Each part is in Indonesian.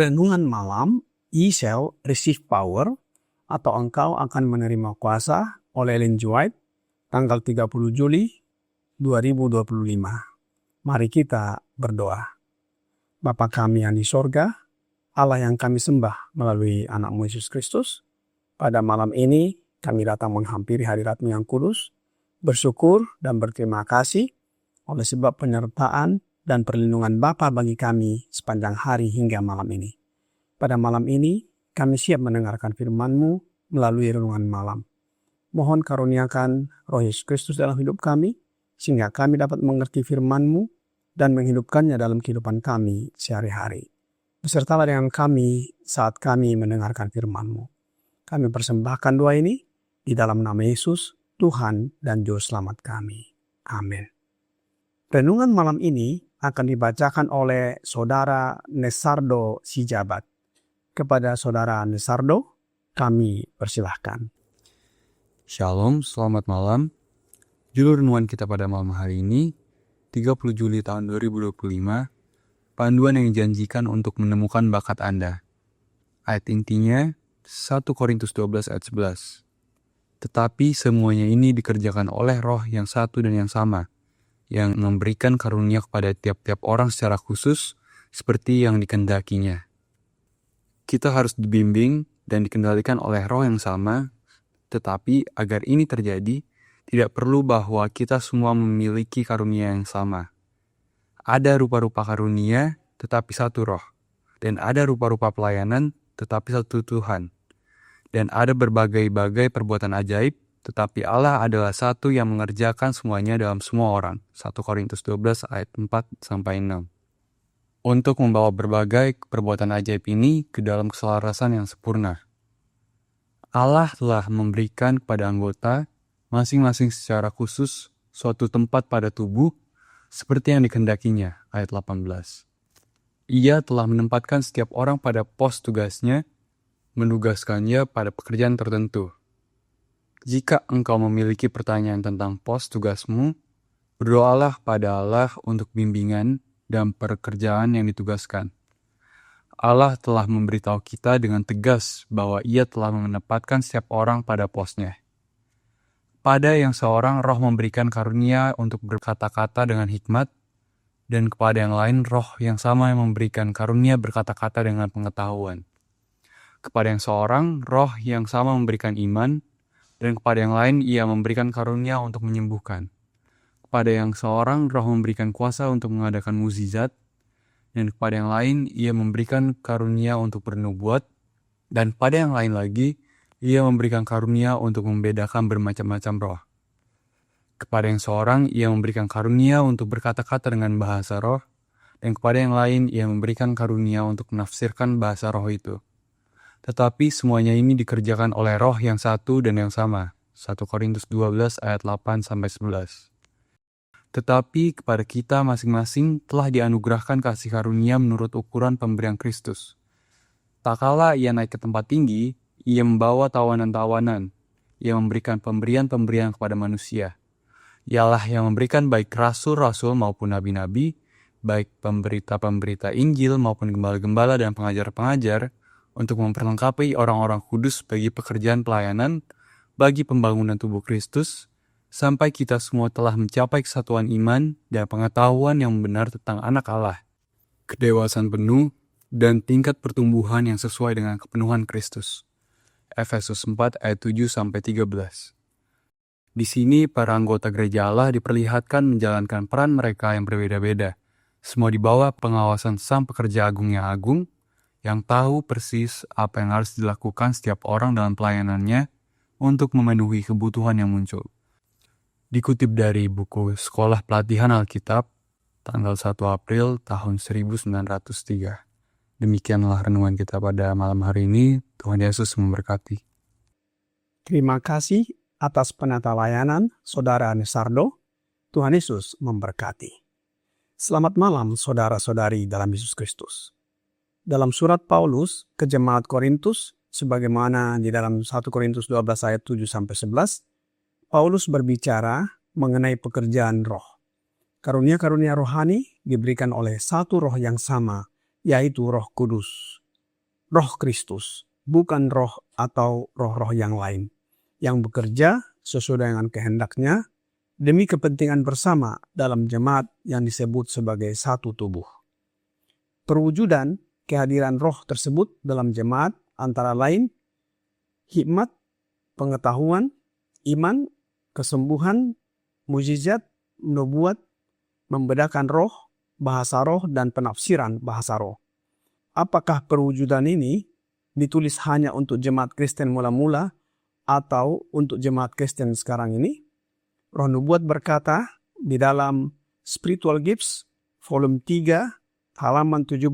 Renungan malam, Ye shall receive power, atau engkau akan menerima kuasa, oleh Ellen G. White, tanggal 30 Juli 2025. Mari kita berdoa. Bapa kami yang di sorga, Allah yang kami sembah melalui anak-Mu Yesus Kristus, pada malam ini kami datang menghampiri hadirat-Mu yang kudus, bersyukur dan berterima kasih oleh sebab penyertaan dan perlindungan Bapa bagi kami sepanjang hari hingga malam ini. Pada malam ini, kami siap mendengarkan firman-Mu melalui renungan malam. Mohon karuniakan Roh Yesus Kristus dalam hidup kami, sehingga kami dapat mengerti firman-Mu dan menghidupkannya dalam kehidupan kami sehari-hari. Besertalah dengan kami saat kami mendengarkan firman-Mu. Kami persembahkan doa ini di dalam nama Yesus, Tuhan dan Juru Selamat kami. Amin. Renungan malam ini akan dibacakan oleh Saudara Nesardo Sijabat. Kepada Saudara Nesardo, kami persilahkan. Shalom, selamat malam. Judul renungan kita pada malam hari ini, 30 Juli tahun 2025, panduan yang dijanjikan untuk menemukan bakat Anda. Ayat intinya, 1 Korintus 12 ayat 11. Tetapi semuanya ini dikerjakan oleh Roh yang satu dan yang sama, yang memberikan karunia kepada tiap-tiap orang secara khusus seperti yang dikehendakinya. Kita harus dibimbing dan dikendalikan oleh Roh yang sama, tetapi agar ini terjadi, tidak perlu bahwa kita semua memiliki karunia yang sama. Ada rupa-rupa karunia, tetapi satu Roh. Dan ada rupa-rupa pelayanan, tetapi satu Tuhan. Dan ada berbagai-bagai perbuatan ajaib, tetapi Allah adalah satu yang mengerjakan semuanya dalam semua orang. 1 Korintus 12 ayat 4-6. Untuk membawa berbagai perbuatan ajaib ini ke dalam keselarasan yang sempurna. Allah telah memberikan kepada anggota masing-masing secara khusus suatu tempat pada tubuh seperti yang dikehendakinya. Ayat 18. Ia telah menempatkan setiap orang pada pos tugasnya, menugaskannya pada pekerjaan tertentu. Jika engkau memiliki pertanyaan tentang pos tugasmu, berdoalah pada Allah untuk bimbingan dan pekerjaan yang ditugaskan. Allah telah memberitahu kita dengan tegas bahwa Ia telah menempatkan setiap orang pada posnya. Pada yang seorang Roh memberikan karunia untuk berkata-kata dengan hikmat, dan kepada yang lain Roh yang sama yang memberikan karunia berkata-kata dengan pengetahuan. Kepada yang seorang Roh yang sama memberikan iman, dan kepada yang lain Ia memberikan karunia untuk menyembuhkan. Kepada yang seorang Roh memberikan kuasa untuk mengadakan mukjizat, dan kepada yang lain Ia memberikan karunia untuk bernubuat, dan pada yang lain lagi Ia memberikan karunia untuk membedakan bermacam-macam roh. Kepada yang seorang Ia memberikan karunia untuk berkata-kata dengan bahasa roh, dan kepada yang lain Ia memberikan karunia untuk menafsirkan bahasa roh itu. Tetapi semuanya ini dikerjakan oleh Roh yang satu dan yang sama. 1 Korintus 12 ayat 8-11. Tetapi kepada kita masing-masing telah dianugerahkan kasih karunia menurut ukuran pemberian Kristus. Tak kala Ia naik ke tempat tinggi, Ia membawa tawanan-tawanan. Ia memberikan pemberian-pemberian kepada manusia. Ialah yang memberikan baik rasul-rasul maupun nabi-nabi, baik pemberita-pemberita Injil maupun gembala-gembala dan pengajar-pengajar, untuk memperlengkapi orang-orang kudus bagi pekerjaan pelayanan, bagi pembangunan tubuh Kristus, sampai kita semua telah mencapai kesatuan iman dan pengetahuan yang benar tentang anak Allah, kedewasaan penuh, dan tingkat pertumbuhan yang sesuai dengan kepenuhan Kristus. Efesus 4 ayat 7-13. Di sini para anggota gereja Allah diperlihatkan menjalankan peran mereka yang berbeda-beda, Semua di bawah pengawasan Sang Pekerja Agung yang tahu persis apa yang harus dilakukan setiap orang dalam pelayanannya untuk memenuhi kebutuhan yang muncul. Dikutip dari buku Sekolah Pelatihan Alkitab, tanggal 1 April tahun 1903. Demikianlah renungan kita pada malam hari ini. Tuhan Yesus memberkati. Terima kasih atas penata layanan Saudara Nesardo. Tuhan Yesus memberkati. Selamat malam saudara-saudari dalam Yesus Kristus. Dalam surat Paulus ke jemaat Korintus, sebagaimana di dalam 1 Korintus 12 ayat 7-11, Paulus berbicara mengenai pekerjaan roh. Karunia-karunia rohani diberikan oleh satu roh yang sama, yaitu Roh Kudus. Roh Kristus, bukan roh atau roh-roh yang lain, yang bekerja sesuai dengan kehendaknya demi kepentingan bersama dalam jemaat yang disebut sebagai satu tubuh. Perwujudan kehadiran roh tersebut dalam jemaat antara lain hikmat, pengetahuan, iman, kesembuhan, mukjizat, nubuat, membedakan roh, bahasa roh, dan penafsiran bahasa roh. Apakah perwujudan ini ditulis hanya untuk jemaat Kristen mula-mula atau untuk jemaat Kristen sekarang ini? Roh Nubuat berkata di dalam Spiritual Gifts, volume 3, halaman 17,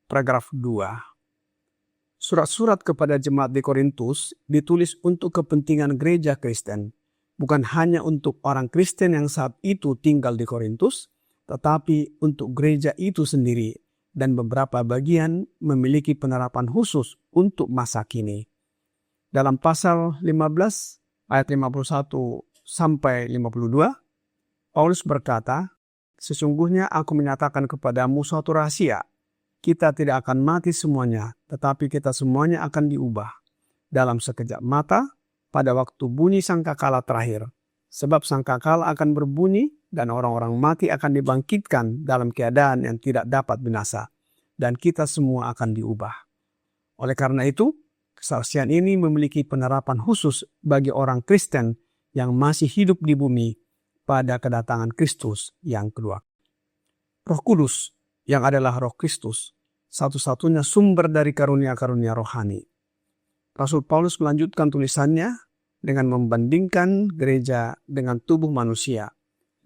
paragraf 2. Surat-surat kepada jemaat di Korintus ditulis untuk kepentingan gereja Kristen, bukan hanya untuk orang Kristen yang saat itu tinggal di Korintus, tetapi untuk gereja itu sendiri, dan beberapa bagian memiliki penerapan khusus untuk masa kini. Dalam pasal 15 ayat 51 sampai 52, Paulus berkata, "Sesungguhnya aku menyatakan kepadamu suatu rahasia. Kita tidak akan mati semuanya, tetapi kita semuanya akan diubah dalam sekejap mata pada waktu bunyi sangkakala terakhir. Sebab sangkakala akan berbunyi dan orang-orang mati akan dibangkitkan dalam keadaan yang tidak dapat binasa, dan kita semua akan diubah. Oleh karena itu, kesaksian ini memiliki penerapan khusus bagi orang Kristen yang masih hidup di bumi pada kedatangan Kristus yang kedua." Roh Kudus yang adalah Roh Kristus, satu-satunya sumber dari karunia-karunia rohani. Rasul Paulus melanjutkan tulisannya dengan membandingkan gereja dengan tubuh manusia,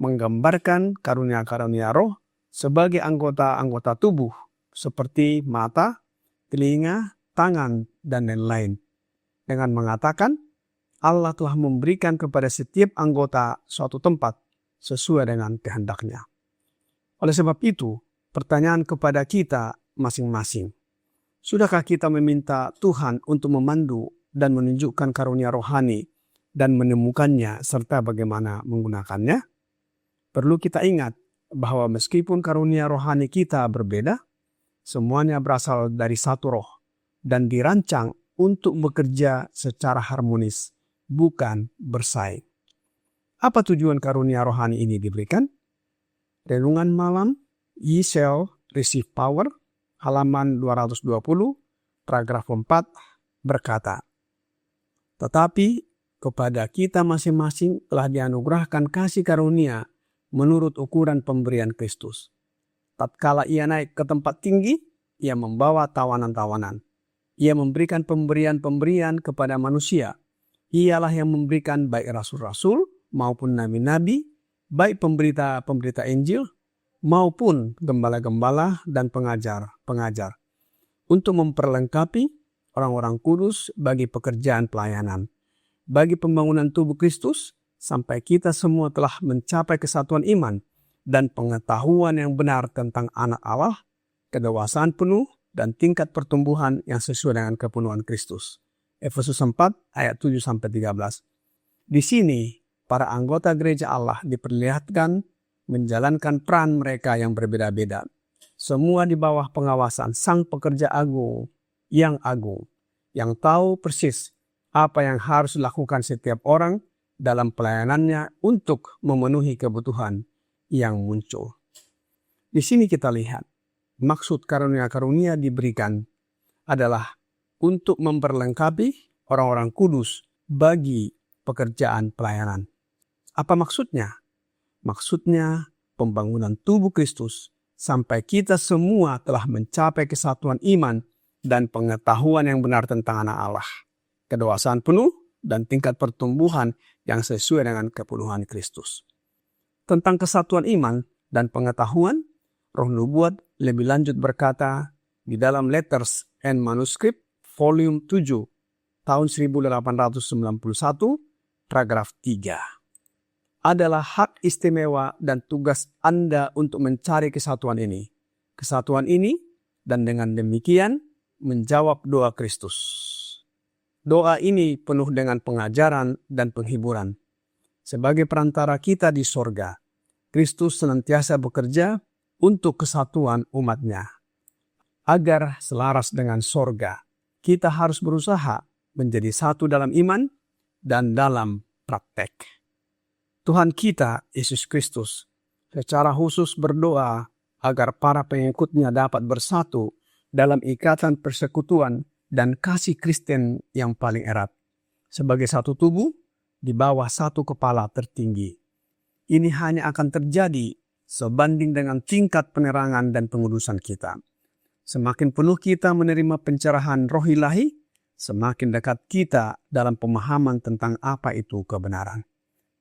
menggambarkan karunia-karunia roh sebagai anggota-anggota tubuh seperti mata, telinga, tangan, dan lain-lain. Dengan mengatakan, Allah telah memberikan kepada setiap anggota suatu tempat sesuai dengan kehendaknya. Oleh sebab itu, pertanyaan kepada kita masing-masing. Sudahkah kita meminta Tuhan untuk memandu dan menunjukkan karunia rohani dan menemukannya serta bagaimana menggunakannya? Perlu kita ingat bahwa meskipun karunia rohani kita berbeda, semuanya berasal dari satu roh dan dirancang untuk bekerja secara harmonis, bukan bersaing. Apa tujuan karunia rohani ini diberikan? Renungan malam, Ye shall receive power, halaman 220, paragraf 4, berkata, "Tetapi kepada kita masing-masing telah dianugerahkan kasih karunia menurut ukuran pemberian Kristus. Tatkala ia naik ke tempat tinggi, ia membawa tawanan-tawanan. Ia memberikan pemberian-pemberian kepada manusia. Ialah yang memberikan baik rasul-rasul maupun nabi-nabi, baik pemberita-pemberita Injil maupun gembala-gembala dan pengajar-pengajar, untuk memperlengkapi orang-orang kudus bagi pekerjaan pelayanan, bagi pembangunan tubuh Kristus, sampai kita semua telah mencapai kesatuan iman dan pengetahuan yang benar tentang anak Allah, kedewasaan penuh, dan tingkat pertumbuhan yang sesuai dengan kepenuhan Kristus." Efesus 4 ayat 7-13. Di sini, para anggota gereja Allah diperlihatkan menjalankan peran mereka yang berbeda-beda. Semua di bawah pengawasan Sang Pekerja Agung, yang tahu persis apa yang harus dilakukan setiap orang dalam pelayanannya untuk memenuhi kebutuhan yang muncul. Di sini kita lihat, maksud karunia-karunia diberikan adalah untuk memperlengkapi orang-orang kudus bagi pekerjaan pelayanan. Apa maksudnya? Maksudnya pembangunan tubuh Kristus sampai kita semua telah mencapai kesatuan iman dan pengetahuan yang benar tentang Anak Allah, kedewasaan penuh dan tingkat pertumbuhan yang sesuai dengan kepenuhan Kristus. Tentang kesatuan iman dan pengetahuan, Roh Nubuat lebih lanjut berkata di dalam Letters and Manuscript volume 7 tahun 1891 paragraf 3. Adalah hak istimewa dan tugas Anda untuk mencari kesatuan ini. Kesatuan ini dan dengan demikian menjawab doa Kristus. Doa ini penuh dengan pengajaran dan penghiburan. Sebagai perantara kita di sorga, Kristus senantiasa bekerja untuk kesatuan umat-Nya. Agar selaras dengan sorga, kita harus berusaha menjadi satu dalam iman dan dalam praktek. Tuhan kita, Yesus Kristus, secara khusus berdoa agar para pengikut-Nya dapat bersatu dalam ikatan persekutuan dan kasih Kristen yang paling erat, sebagai satu tubuh di bawah satu kepala tertinggi. Ini hanya akan terjadi sebanding dengan tingkat penerangan dan pengudusan kita. Semakin penuh kita menerima pencerahan Roh Ilahi, semakin dekat kita dalam pemahaman tentang apa itu kebenaran.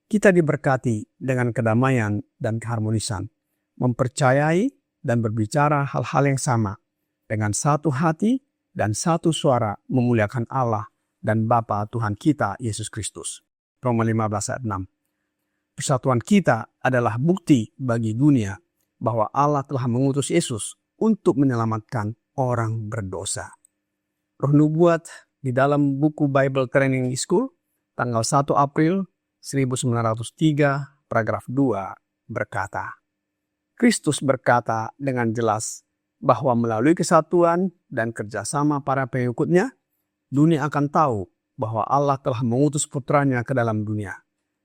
Kita diberkati dengan kedamaian dan keharmonisan, mempercayai dan berbicara hal-hal yang sama, dengan satu hati dan satu suara memuliakan Allah dan Bapa Tuhan kita Yesus Kristus. Roma 15 ayat 6. Persatuan kita adalah bukti bagi dunia bahwa Allah telah mengutus Yesus untuk menyelamatkan orang berdosa. Roh Nubuat di dalam buku Bible Training School tanggal 1 April 1903 paragraf 2 berkata, Kristus berkata dengan jelas bahwa melalui kesatuan dan kerjasama para pengikut-Nya, dunia akan tahu bahwa Allah telah mengutus putranya ke dalam dunia.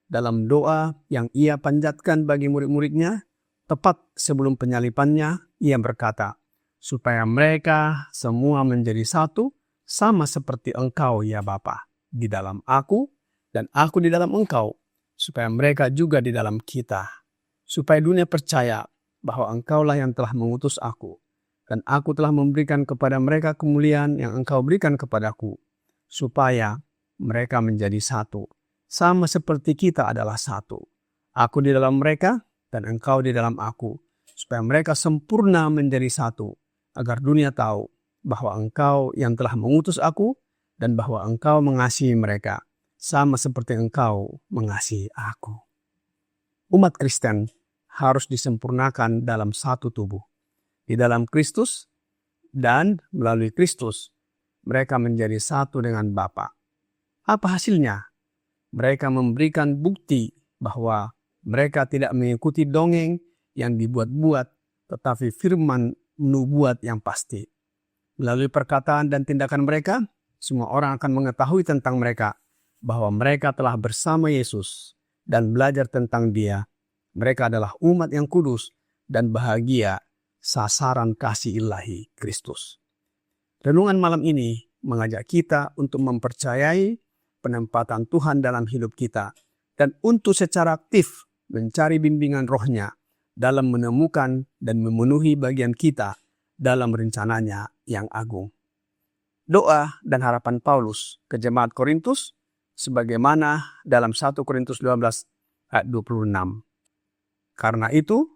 Dalam doa yang Ia panjatkan bagi murid-murid-Nya, tepat sebelum penyalipannya, Ia berkata, supaya mereka semua menjadi satu, sama seperti Engkau ya Bapa, di dalam Aku, dan Aku di dalam Engkau, supaya mereka juga di dalam kita. Supaya dunia percaya bahwa Engkaulah yang telah mengutus Aku, dan Aku telah memberikan kepada mereka kemuliaan yang Engkau berikan kepadaku, supaya mereka menjadi satu, sama seperti kita adalah satu. Aku di dalam mereka, dan Engkau di dalam Aku, supaya mereka sempurna menjadi satu, agar dunia tahu bahwa Engkau yang telah mengutus Aku, dan bahwa Engkau mengasihi mereka, sama seperti Engkau mengasihi Aku. Umat Kristen harus disempurnakan dalam satu tubuh. Di dalam Kristus dan melalui Kristus, mereka menjadi satu dengan Bapa. Apa hasilnya? Mereka memberikan bukti bahwa mereka tidak mengikuti dongeng yang dibuat-buat, tetapi firman nubuat yang pasti. Melalui perkataan dan tindakan mereka, semua orang akan mengetahui tentang mereka, bahwa mereka telah bersama Yesus dan belajar tentang Dia. Mereka adalah umat yang kudus dan bahagia, sasaran kasih ilahi Kristus. Renungan malam ini mengajak kita untuk mempercayai penempatan Tuhan dalam hidup kita dan untuk secara aktif mencari bimbingan Roh-Nya dalam menemukan dan memenuhi bagian kita dalam rencananya yang agung. Doa dan harapan Paulus ke jemaat Korintus sebagaimana dalam 1 Korintus 12 ayat 26. Karena itu,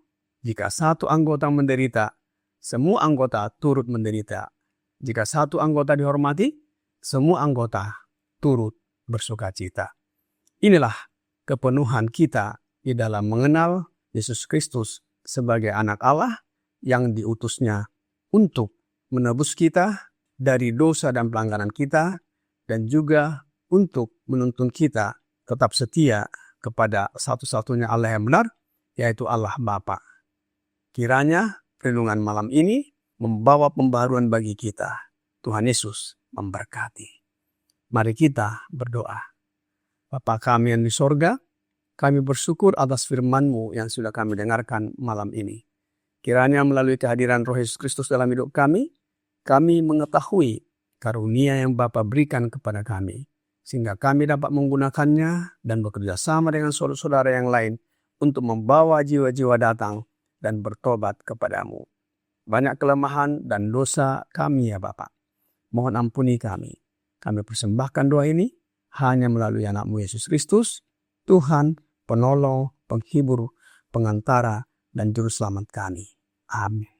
jika satu anggota menderita, semua anggota turut menderita. Jika satu anggota dihormati, semua anggota turut bersukacita. Inilah kepenuhan kita di dalam mengenal Yesus Kristus sebagai anak Allah yang diutusnya untuk menebus kita dari dosa dan pelanggaran kita dan juga untuk menuntun kita tetap setia kepada satu-satunya Allah yang benar, yaitu Allah Bapa. Kiranya renungan malam ini membawa pembaharuan bagi kita. Tuhan Yesus memberkati. Mari kita berdoa. Bapa kami yang di sorga, kami bersyukur atas firman-Mu yang sudah kami dengarkan malam ini. Kiranya melalui kehadiran Roh Yesus Kristus dalam hidup kami mengetahui karunia yang Bapa berikan kepada kami, sehingga kami dapat menggunakannya dan bekerja sama dengan saudara-saudara yang lain untuk membawa jiwa-jiwa datang dan bertobat kepadamu. Banyak kelemahan dan dosa kami ya Bapa. Mohon ampuni kami. Kami persembahkan doa ini hanya melalui anak-Mu Yesus Kristus, Tuhan, penolong, penghibur, pengantara, dan juru selamat kami. Amin.